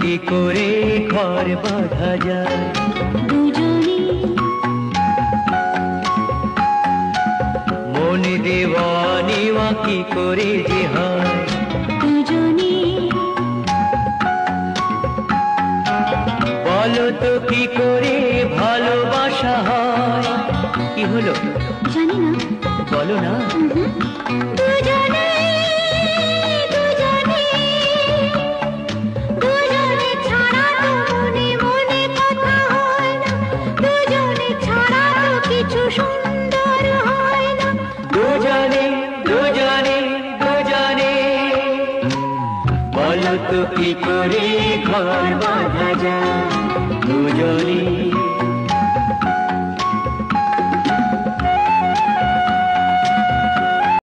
কি করে ঘর বাঁধা যায় দুজনে মন দেওয়া কি করে যে হয় দুজনে বলো তো কি করে ভালোবাসা হয় কি হলো জানি না বলো না দুজনে দুজনে দুজনে ছাড়া তো মনে মনে কথা হয় না দুজনে ছাড়া তো কিছু সুন্দর হয় না দুজনে দুজনে দুজনে বলো তো কি করে ঘর বাঁধা যায় দুজনে